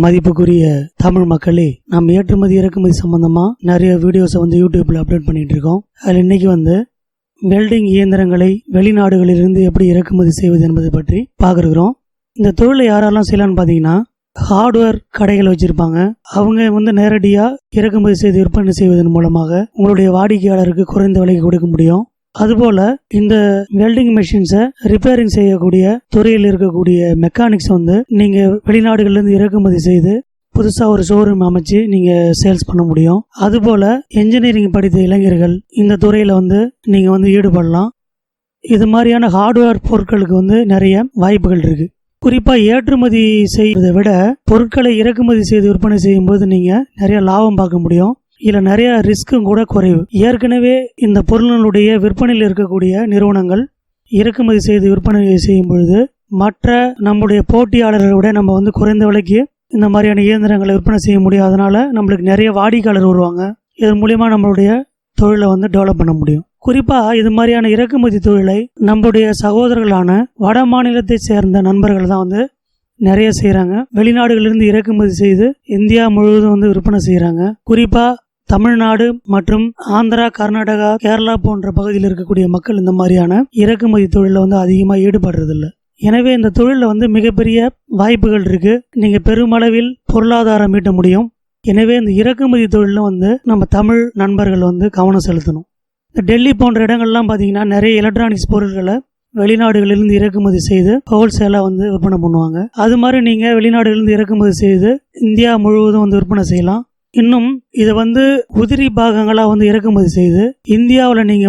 மதிப்புக்குரிய தமிழ் மக்களே, நம்ம ஏற்றுமதி இறக்குமதி சம்பந்தமா நிறைய வீடியோஸை யூடியூப்ல அப்லோட் பண்ணிட்டு இருக்கோம். அதில் இன்னைக்கு வெல்டிங் இயந்திரங்களை வெளிநாடுகளிலிருந்து எப்படி இறக்குமதி செய்வது என்பதை பற்றி பார்க்குறோம். இந்த தொழிலை யாரெல்லாம் செய்யலாம்னு பார்த்தீங்கன்னா, ஹார்ட்வேர் கடைகள் வச்சிருப்பாங்க. அவங்க நேரடியாக இறக்குமதி செய்து விற்பனை செய்வதன் மூலமாக உங்களுடைய வாடிக்கையாளருக்கு குறைந்த விலைக்கு கொடுக்க முடியும். அதுபோல இந்த வெல்டிங் மெஷின்ஸை ரிப்பேரிங் செய்யக்கூடிய துறையில் இருக்கக்கூடிய மெக்கானிக்ஸ் நீங்க வெளிநாடுகள்ல இருந்து இறக்குமதி செய்து புதுசா ஒரு ஷோரூம் அமைச்சு நீங்க சேல்ஸ் பண்ண முடியும். அதுபோல என்ஜினியரிங் படித்த இளைஞர்கள் இந்த துறையில நீங்க ஈடுபடலாம். இது மாதிரியான ஹார்ட்வேர் பொருட்களுக்கு நிறைய வாய்ப்புகள் இருக்கு. குறிப்பா ஏற்றுமதி செய்வதை விட பொருட்களை இறக்குமதி செய்து விற்பனை செய்யும் போது நீங்க நிறைய லாபம் பார்க்க முடியும். இதுல நிறைய ரிஸ்க்கும் கூட குறைவு. ஏற்கனவே இந்த பொருள்களுடைய விற்பனையில் இருக்கக்கூடிய நிறுவனங்கள் இறக்குமதி செய்து விற்பனை செய்யும் பொழுது மற்ற நம்முடைய போட்டியாளர்களை விட நம்ம குறைந்த விலைக்கு இந்த மாதிரியான இயந்திரங்களை விற்பனை செய்ய முடியும். அதனால நம்மளுக்கு நிறைய வாடிக்கையாளர் வருவாங்க. இதன் மூலியமா நம்மளுடைய தொழிலை டெவலப் பண்ண முடியும். குறிப்பா இது மாதிரியான இறக்குமதி தொழிலை நம்முடைய சகோதரர்களான வட மாநிலத்தை சேர்ந்த நண்பர்கள் தான் நிறைய செய்யறாங்க. வெளிநாடுகளிலிருந்து இறக்குமதி செய்து இந்தியா முழுவதும் விற்பனை செய்யறாங்க. குறிப்பா தமிழ்நாடு மற்றும் ஆந்திரா, கர்நாடகா, கேரளா போன்ற பகுதியில் இருக்கக்கூடிய மக்கள் இந்த மாதிரியான இறக்குமதி தொழில அதிகமாக ஈடுபடுறதில்லை. எனவே இந்த தொழில மிகப்பெரிய வாய்ப்புகள் இருக்கு. நீங்க பெருமளவில் பொருளாதாரம் ஈட்ட முடியும். எனவே இந்த இறக்குமதி தொழில நம்ம தமிழ் நண்பர்கள் கவனம் செலுத்தணும். இந்த டெல்லி போன்ற இடங்கள்லாம் பார்த்தீங்கன்னா நிறைய எலக்ட்ரானிக்ஸ் பொருட்களை வெளிநாடுகளிலிருந்து இறக்குமதி செய்து ஹோல்சேலா விற்பனை பண்ணுவாங்க. அது மாதிரி நீங்க வெளிநாடுகளிலிருந்து இறக்குமதி செய்து இந்தியா முழுவதும் விற்பனை செய்யலாம். இன்னும் இதை உதிரி பாகங்களா இறக்குமதி செய்து இந்தியாவில் நீங்க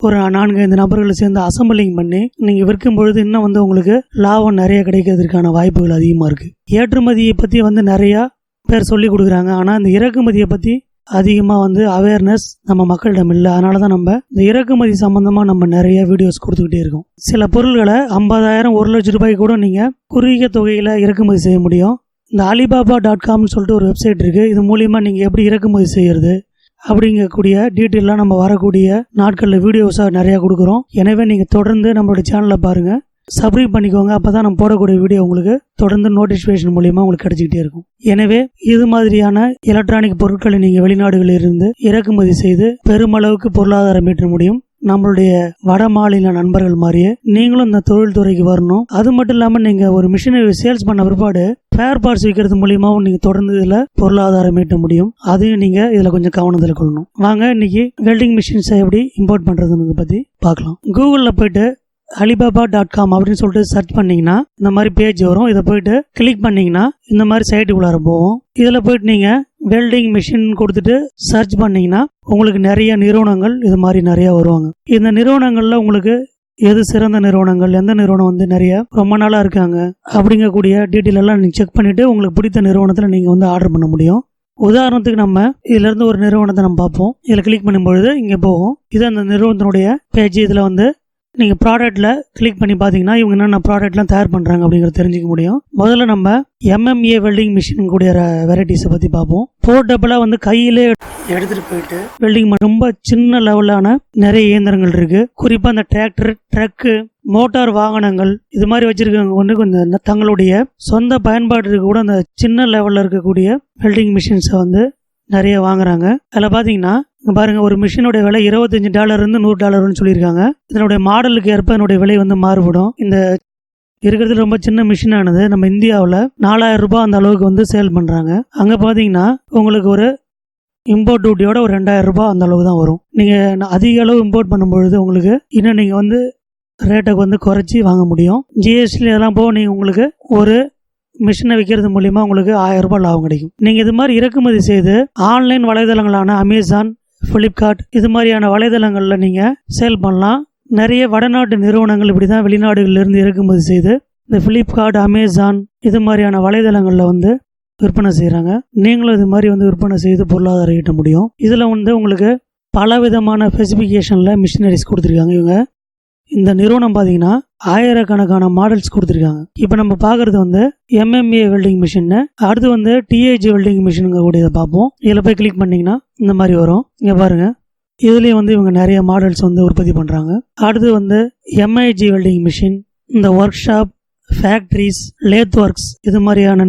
ஒரு 4-5 நபர்களை சேர்ந்து அசம்பிளிங் பண்ணி நீங்க விற்கும் பொழுது இன்னும் உங்களுக்கு லாபம் நிறைய கிடைக்கிறதுக்கான வாய்ப்புகள் அதிகமா இருக்கு. ஏற்றுமதியை பத்தி நிறைய பேர் சொல்லி கொடுக்குறாங்க. ஆனா இந்த இறக்குமதியை பத்தி அதிகமா அவேர்னஸ் நம்ம மக்களிடம் இல்லை. அதனாலதான் நம்ம இந்த இறக்குமதி சம்பந்தமா நம்ம நிறைய வீடியோஸ் கொடுத்துக்கிட்டே இருக்கோம். சில பொருள்களை 50,000 1,00,000 ரூபாய்க்கு கூட நீங்க குறுகிய தொகையில இறக்குமதி செய்ய முடியும். இந்த alibaba.comனு சொல்லிட்டு ஒரு வெப்சைட் இருக்கு. இது மூலியமா நீங்க எப்படி இறக்குமதி செய்யறது அப்படிங்கக்கூடிய டீட்டெயிலாம் நம்ம வரக்கூடிய நாட்களில் வீடியோஸா நிறைய கொடுக்குறோம். எனவே நீங்க தொடர்ந்து நம்மளுடைய சேனலை பாருங்க, சப்ஸ்கிரைப் பண்ணிக்கோங்க. அப்பதான் நம்ம போடக்கூடிய வீடியோ உங்களுக்கு தொடர்ந்து நோட்டிபிகேஷன் மூலியமா உங்களுக்கு கிடைச்சிக்கிட்டே இருக்கும். எனவே இது மாதிரியான எலக்ட்ரானிக் பொருட்களை நீங்க வெளிநாடுகளில் இருந்து இறக்குமதி செய்து பெருமளவுக்கு பொருளாதாரம் ஈட்ட முடியும். நம்மளுடைய வட மாநில நண்பர்கள் மாதிரியே நீங்களும் இந்த தொழில் துறைக்கு வரணும். அது மட்டும் இல்லாம நீங்க ஒரு மிஷினை சேல்ஸ் பண்ண பிற்பாடு ஸ்பேர் பார்ட்ஸ் விற்கிறது மூலியமாவும் நீங்க தொடர்ந்து இதுல பொருளாதாரம் ஈட்ட முடியும். அதையும் நீங்க இதுல கொஞ்சம் கவனத்தில் கொள்ளணும். வாங்க இன்னைக்கு வெல்டிங் மிஷின்ஸை எப்படி இம்போர்ட் பண்றதுன்னு பத்தி பார்க்கலாம். கூகுள்ல போயிட்டு alibaba.com அப்படின்னு சொல்லிட்டு சர்ச் பண்ணீங்கன்னா இந்த மாதிரி பேஜ் வரும். இதை போயிட்டு கிளிக் பண்ணீங்கன்னா இந்த மாதிரி சைட்டுக்குள்ளார போவோம். இதுல போயிட்டு நீங்க வெல்டிங் மிஷின் கொடுத்துட்டு சர்ச் பண்ணீங்கன்னா உங்களுக்கு நிறைய நிறுவனங்கள் இது மாதிரி நிறைய வருவாங்க. இந்த நிறுவனங்கள்ல உங்களுக்கு எது சிறந்த நிறுவனங்கள், எந்த நிறுவனம் நிறைய ரொம்ப நாளா இருக்காங்க அப்படிங்கக்கூடிய டீட்டெயில் எல்லாம் நீங்க செக் பண்ணிட்டு உங்களுக்கு பிடித்த நிறுவனத்துல நீங்க ஆர்டர் பண்ண முடியும். உதாரணத்துக்கு நம்ம இதுல இருந்து ஒரு நிறுவனத்தை நம்ம பார்ப்போம். இதுல கிளிக் பண்ணும் பொழுது இங்க போகும். இது அந்த நிறுவனத்தினுடைய பேஜ். இதுல நீங்க ப்ராடக்ட்ல கிளிக் பண்ணி பாத்தீங்கன்னா இவங்க என்னென்ன ப்ராடக்ட்லாம் தயார் பண்றாங்க அப்படிங்கறத தெரிஞ்சுக்க முடியும். முதல்ல நம்ம MMA வெல்டிங் மிஷின் கூடிய வெரைட்டிஸை பத்தி பார்ப்போம். போர்ட்டபிளா கையிலே எடுத்துட்டு போயிட்டு வெல்டிங் ரொம்ப சின்ன லெவலான நிறைய இயந்திரங்கள் இருக்கு. குறிப்பா அந்த டிராக்டர், ட்ரக்கு, மோட்டார் வாகனங்கள் இது மாதிரி வச்சிருக்கவங்க கொஞ்சம் தங்களுடைய சொந்த பயன்பாட்டுக்கு கூட அந்த சின்ன லெவல்ல இருக்கக்கூடிய வெல்டிங் மிஷின்ஸை நிறைய வாங்குறாங்க. அதில் பார்த்தீங்கன்னா பாருங்க, ஒரு மிஷினுடைய விலை $25 இருந்து $100 சொல்லியிருக்காங்க. இதனுடைய மாடலுக்கு ஏற்ப இதனுடைய விலை மாறுபடும். இந்த இருக்கிறது ரொம்ப சின்ன மிஷினானது நம்ம இந்தியாவில் 4,000 ரூபாய் அந்த அளவுக்கு சேல் பண்றாங்க. அங்க பாத்தீங்கன்னா உங்களுக்கு ஒரு இம்போர்ட் டியூட்டியோட ஒரு 2,000 ரூபாய் அந்த அளவுக்கு தான் வரும். நீங்க அதிக அளவு இம்போர்ட் பண்ணும்பொழுது உங்களுக்கு இன்னும் நீங்க ரேட்டை குறைச்சி வாங்க முடியும். GST எல்லாம் போக நீங்க உங்களுக்கு ஒரு மிஷினை விற்கிறது மூலியமா உங்களுக்கு 1,000 ரூபாய் லாபம் கிடைக்கும். நீங்க இது மாதிரி இறக்குமதி செய்து ஆன்லைன் வலைதளங்களான அமேசான், பிளிப்கார்ட் இது மாதிரியான வலைதளங்கள்ல நீங்க சேல் பண்ணலாம். நிறைய வடநாட்டு நிறுவனங்கள் இப்படிதான் வெளிநாடுகளில் இருந்து இறக்குமதி செய்து இந்த பிளிப்கார்ட், அமேசான் இது மாதிரியான வலைதளங்கள்ல விற்பனை செய்யறாங்க. நீங்களும் இது மாதிரி விற்பனை செய்து பொருளாதாரம் ஈட்ட முடியும். இதுல உங்களுக்கு பல விதமான ஸ்பெசிபிகேஷன்ல மிஷினரிஸ் கொடுத்துருக்காங்க. இவங்க இந்த நிறுவனம் பாத்தீங்கன்னா ஆயிரக்கணக்கான மாடல்ஸ் கொடுத்துருக்காங்க. இப்ப நம்ம பாக்குறது MMA வெல்டிங் மிஷின். அடுத்து TAG வெல்டிங் மிஷின் கூடியதை பார்ப்போம். இதுல போய் கிளிக் பண்ணீங்கன்னா இந்த மாதிரி வரும். இங்க பாருங்க, இதுலயும் இவங்க நிறைய மாடல்ஸ் உற்பத்தி பண்றாங்க. அடுத்து MIG வெல்டிங் மிஷின், இந்த work shop factories, lathe works இது மாதிரியான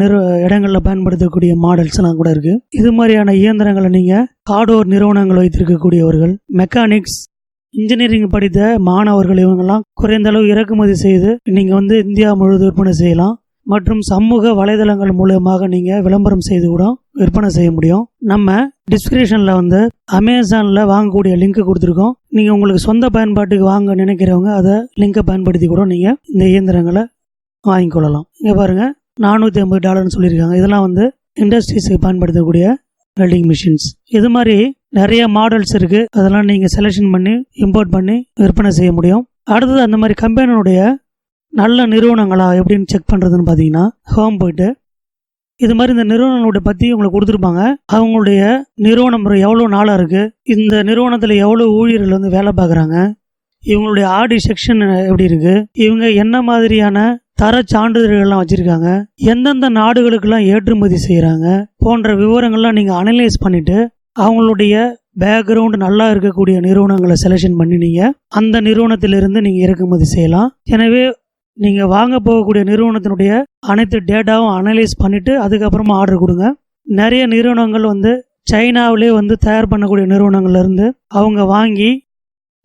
இடங்களில் பயன்படுத்தக்கூடிய மாடல்ஸ்லாம் கூட இருக்குது. இது மாதிரியான இயந்திரங்களை நீங்கள் ஹார்ட்வேர் நிறுவனங்கள் வைத்திருக்கக்கூடியவர்கள், மெக்கானிக்ஸ், இன்ஜினியரிங் படித்த மாணவர்கள் இவங்கெல்லாம் குறைந்த அளவு இறக்குமதி செய்து நீங்கள் இந்தியா முழுவதும் விற்பனை செய்யலாம். மற்றும் சமூக வலைதளங்கள் மூலமாக நீங்கள் விளம்பரம் செய்து கூட விற்பனை செய்ய முடியும். நம்ம டிஸ்கிரிப்ஷனில் அமேசானில் வாங்கக்கூடிய லிங்க் கொடுத்துருக்கோம். நீங்கள் உங்களுக்கு சொந்த பயன்பாட்டுக்கு வாங்க நினைக்கிறவங்க அதை லிங்கை பயன்படுத்தி கூட நீங்கள் இந்த இயந்திரங்களை வாங்கிக்கொள்ளலாம். இங்கே பாருங்கள், $450 சொல்லியிருக்காங்க. இதெல்லாம் இண்டஸ்ட்ரீஸுக்கு பயன்படுத்தக்கூடிய வெல்டிங் மிஷின்ஸ். இது மாதிரி நிறைய மாடல்ஸ் இருக்குது. அதெல்லாம் நீங்கள் செலெக்ஷன் பண்ணி இம்போர்ட் பண்ணி விற்பனை செய்ய முடியும். அடுத்தது அந்த மாதிரி கம்பெனியுடைய நல்ல நிறுவனங்களா எப்படின்னு செக் பண்ணுறதுன்னு பார்த்தீங்கன்னா, ஹோம் போயிட்டு இது மாதிரி இந்த நிறுவனங்களோட பற்றி உங்களுக்கு கொடுத்துருப்பாங்க. அவங்களுடைய நிறுவனம் எவ்வளோ நாளாக இருக்குது, இந்த நிறுவனத்தில் எவ்வளோ ஊழியர்கள் வேலை பார்க்குறாங்க, இவங்களுடைய ஆடி செக்ஷன் எப்படி இருக்குது, இவங்க என்ன மாதிரியான தர சான்றிதழ்கள்லாம் வச்சுருக்காங்க, எந்தெந்த நாடுகளுக்கெல்லாம் ஏற்றுமதி செய்கிறாங்க போன்ற விவரங்கள்லாம் நீங்கள் அனலைஸ் பண்ணிவிட்டு அவங்களுடைய பேக்ரவுண்ட் நல்லா இருக்கக்கூடிய நிறுவனங்களை செலெக்ஷன் பண்ணி நீங்கள் அந்த நிறுவனத்திலிருந்து நீங்கள் இறக்குமதி செய்யலாம். எனவே நீங்கள் வாங்க போகக்கூடிய நிறுவனத்தினுடைய அனைத்து டேட்டாவும் அனலைஸ் பண்ணிவிட்டு அதுக்கப்புறமா ஆர்டர் கொடுங்க. நிறைய நிறுவனங்கள் சைனாவிலே தயார் பண்ணக்கூடிய நிறுவனங்கள்லேருந்து அவங்க வாங்கி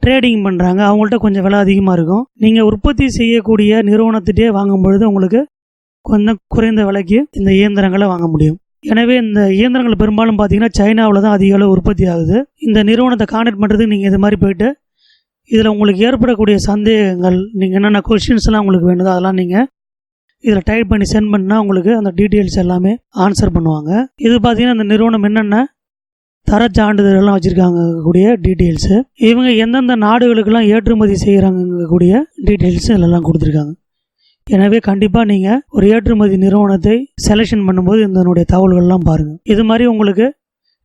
ட்ரேடிங் பண்ணுறாங்க. அவங்கள்ட்ட கொஞ்சம் விலை அதிகமாக இருக்கும். நீங்கள் உற்பத்தி செய்யக்கூடிய நிறுவனத்திட்டே வாங்கும் பொழுது உங்களுக்கு கொஞ்சம் குறைந்த விலைக்கு இந்த இயந்திரங்களை வாங்க முடியும். எனவே இந்த இயந்திரங்கள் பெரும்பாலும் பார்த்தீங்கன்னா சைனாவில் தான் அதிக அளவு உற்பத்தி ஆகுது. இந்த நிறுவனத்தை கான்டாக்ட் பண்ணுறதுக்கு நீங்கள் இது மாதிரி போயிட்டு இதில் உங்களுக்கு ஏற்படக்கூடிய சந்தேகங்கள், நீங்கள் என்னென்ன கொஷின்ஸ்லாம் உங்களுக்கு வேணுதோ அதெல்லாம் நீங்கள் இதில் டைப் பண்ணி சென்ட் பண்ணால் உங்களுக்கு அந்த டீட்டெயில்ஸ் எல்லாமே ஆன்சர் பண்ணுவாங்க. இது பார்த்தீங்கன்னா இந்த நிறுவனம் என்னென்ன தர சான்றிதழ்லாம் வச்சுருக்காங்க கூடிய டீட்டெயில்ஸு, இவங்க எந்தெந்த நாடுகளுக்கெல்லாம் ஏற்றுமதி செய்கிறாங்க கூடிய டீட்டெயில்ஸு இதெல்லாம் கொடுத்துருக்காங்க. எனவே கண்டிப்பாக நீங்கள் ஒரு ஏற்றுமதி நிறுவனத்தை செலெக்ஷன் பண்ணும்போது இதனுடைய தகவல்கள்லாம் பாருங்கள். இது மாதிரி உங்களுக்கு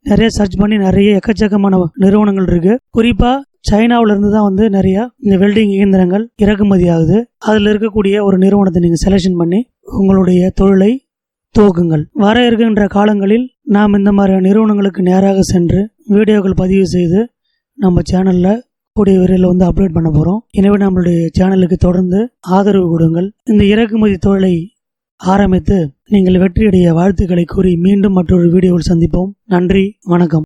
நிறைய சர்ச் பண்ணி நிறைய எக்கச்சக்கமான நிறுவனங்கள் இருக்குது. குறிப்பாக சைனாவிலேருந்து தான் நிறையா இந்த வெல்டிங் இயந்திரங்கள் இறக்குமதி ஆகுது. அதில் இருக்கக்கூடிய ஒரு நிறுவனத்தை நீங்கள் செலெக்ஷன் பண்ணி உங்களுடைய தொழிலை துவக்குங்கள். வர இருக்கின்ற காலங்களில் நாம் இந்த மாதிரி நிறுவனங்களுக்கு நேராக சென்று வீடியோக்கள் பதிவு செய்து நம்ம சேனலில் கூடிய விரைவில் அப்லோட் பண்ண போகிறோம். எனவே நம்மளுடைய சேனலுக்கு தொடர்ந்து ஆதரவு கொடுங்கள். இந்த இறக்குமதி தொழிலை ஆரம்பித்து நீங்கள் வெற்றியடைய வாழ்த்துக்களை கூறி மீண்டும் மற்றொரு வீடியோவில் சந்திப்போம். நன்றி, வணக்கம்.